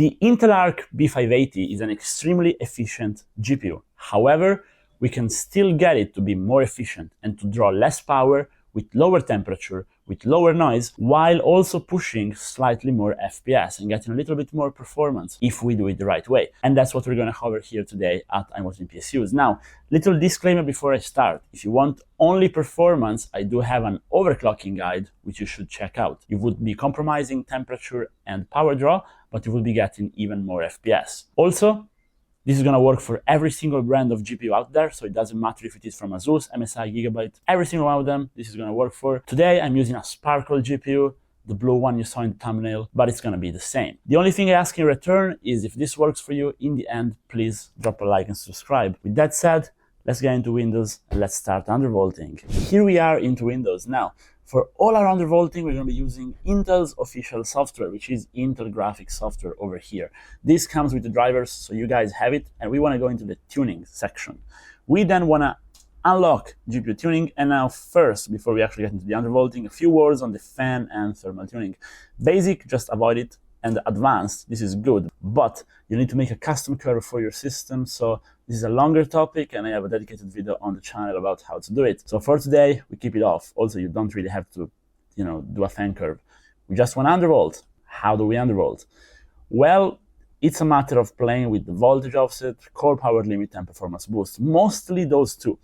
The Intel Arc B580 is an extremely efficient GPU. However, we can still get it to be more efficient and to draw less power with lower temperature, with lower noise, while also pushing slightly more FPS and getting a little bit more performance if we do it the right way. And that's what we're going to cover here today at ImWateringPSUs. Now, little disclaimer before I start. If you want only performance, I do have an overclocking guide, which you should check out. You would be compromising temperature and power draw, but you will be getting even more FPS. Also, this is going to work for every single brand of GPU out there, so it doesn't matter if it is from ASUS, MSI, Gigabyte, every single one of them, this is going to work for. Today, I'm using a Sparkle GPU, the blue one you saw in the thumbnail, but it's going to be the same. The only thing I ask in return is if this works for you, in the end, please drop a like and subscribe. With that said, let's get into Windows and let's start undervolting. Here we are into Windows. Now, for all our undervolting, we're going to be using Intel's official software, which is Intel graphics software over here. This comes with the drivers, so you guys have it, and we want to go into the tuning section. We then want to unlock GPU tuning, and now first, before we actually get into the undervolting, a few words on the fan and thermal tuning. Basic, just avoid it, and advanced, this is good, but you need to make a custom curve for your system, so this is a longer topic, and I have a dedicated video on the channel about how to do it. So for today, we keep it off. Also, you don't really have to, do a fan curve. We just want undervolt. How do we undervolt? Well, it's a matter of playing with the voltage offset, core power limit, and performance boost. Mostly those two.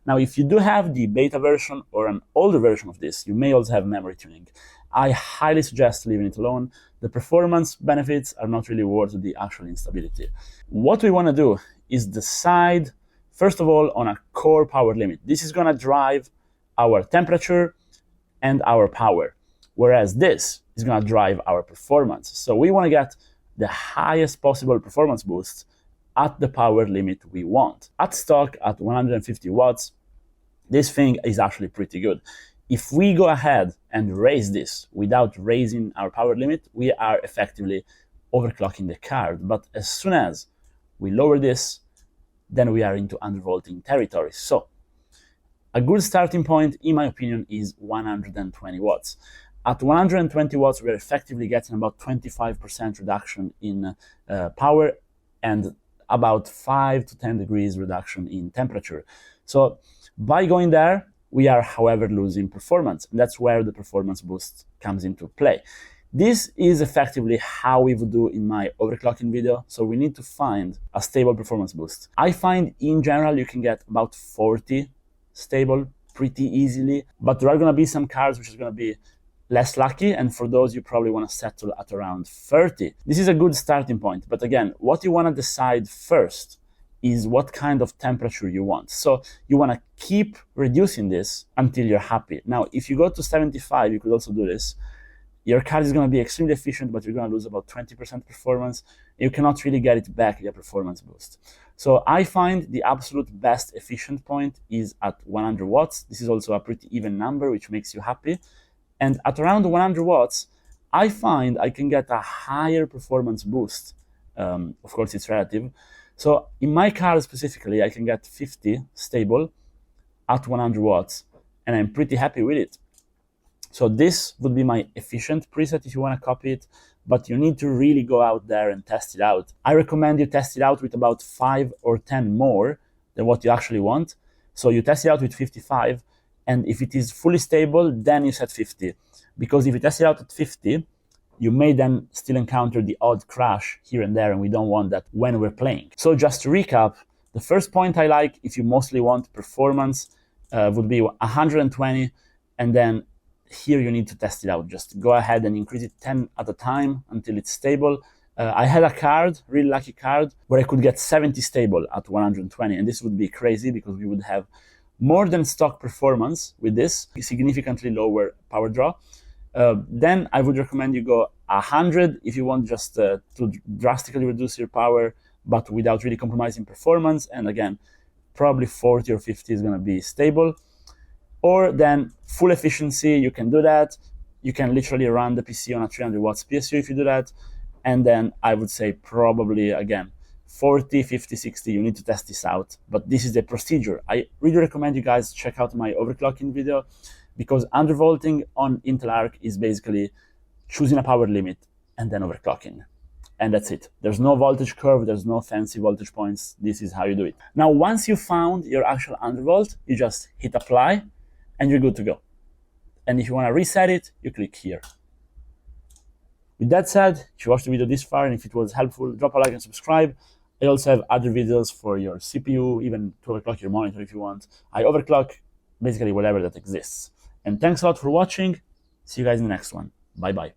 Now, if you do have the beta version or an older version of this, you may also have memory tuning. I highly suggest leaving it alone. The performance benefits are not really worth the actual instability. What we want to do is decide, first of all, on a core power limit. This is going to drive our temperature and our power, whereas this is going to drive our performance. So we want to get the highest possible performance boost at the power limit we want. At stock, at 150 watts, this thing is actually pretty good. If we go ahead and raise this without raising our power limit, we are effectively overclocking the card. But as soon as we lower this, then we are into undervolting territory. So a good starting point, in my opinion, is 120 watts. At 120 watts, we're effectively getting about 25% reduction in power and about 5 to 10 degrees reduction in temperature. So by going there, we are, however, losing performance, and that's where the performance boost comes into play. This is effectively how we would do in my overclocking video, so we need to find a stable performance boost. I find, in general, you can get about 40 stable pretty easily, but there are going to be some cards which is going to be less lucky, and for those, you probably want to settle at around 30. This is a good starting point, but again, what you want to decide first is what kind of temperature you want. So you want to keep reducing this until you're happy. Now, if you go to 75, you could also do this. Your card is going to be extremely efficient, but you're going to lose about 20% performance. You cannot really get it back, your performance boost. So I find the absolute best efficient point is at 100 watts. This is also a pretty even number, which makes you happy. And at around 100 watts, I find I can get a higher performance boost. Of course, it's relative. So in my card specifically, I can get 50 stable at 100 watts, and I'm pretty happy with it. So this would be my efficient preset if you want to copy it, but you need to really go out there and test it out. I recommend you test it out with about 5 or 10 more than what you actually want. So you test it out with 55, and if it is fully stable, then you set 50. Because if you test it out at 50, you may then still encounter the odd crash here and there, and we don't want that when we're playing. So just to recap, the first point I like, if you mostly want performance, would be 120, and then here you need to test it out. Just go ahead and increase it 10 at a time until it's stable. I had a card, really lucky card, where I could get 70 stable at 120, and this would be crazy because we would have more than stock performance with this, significantly lower power draw. Then I would recommend you go 100 if you want just to drastically reduce your power, but without really compromising performance. And again, probably 40 or 50 is going to be stable. Or then full efficiency, you can do that. You can literally run the PC on a 300 watts PSU if you do that. And then I would say probably, again, 40, 50, 60, you need to test this out. But this is the procedure. I really recommend you guys check out my overclocking video, because undervolting on Intel Arc is basically choosing a power limit and then overclocking. and that's it. There's no voltage curve, there's no fancy voltage points. This is how you do it. Now, once you found your actual undervolt, you just hit apply and you're good to go. And if you want to reset it, you click here. With that said, if you watched the video this far and if it was helpful, drop a like and subscribe. I also have other videos for your CPU, even to overclock your monitor if you want. I overclock basically whatever that exists. And thanks a lot for watching. See you guys in the next one. Bye-bye.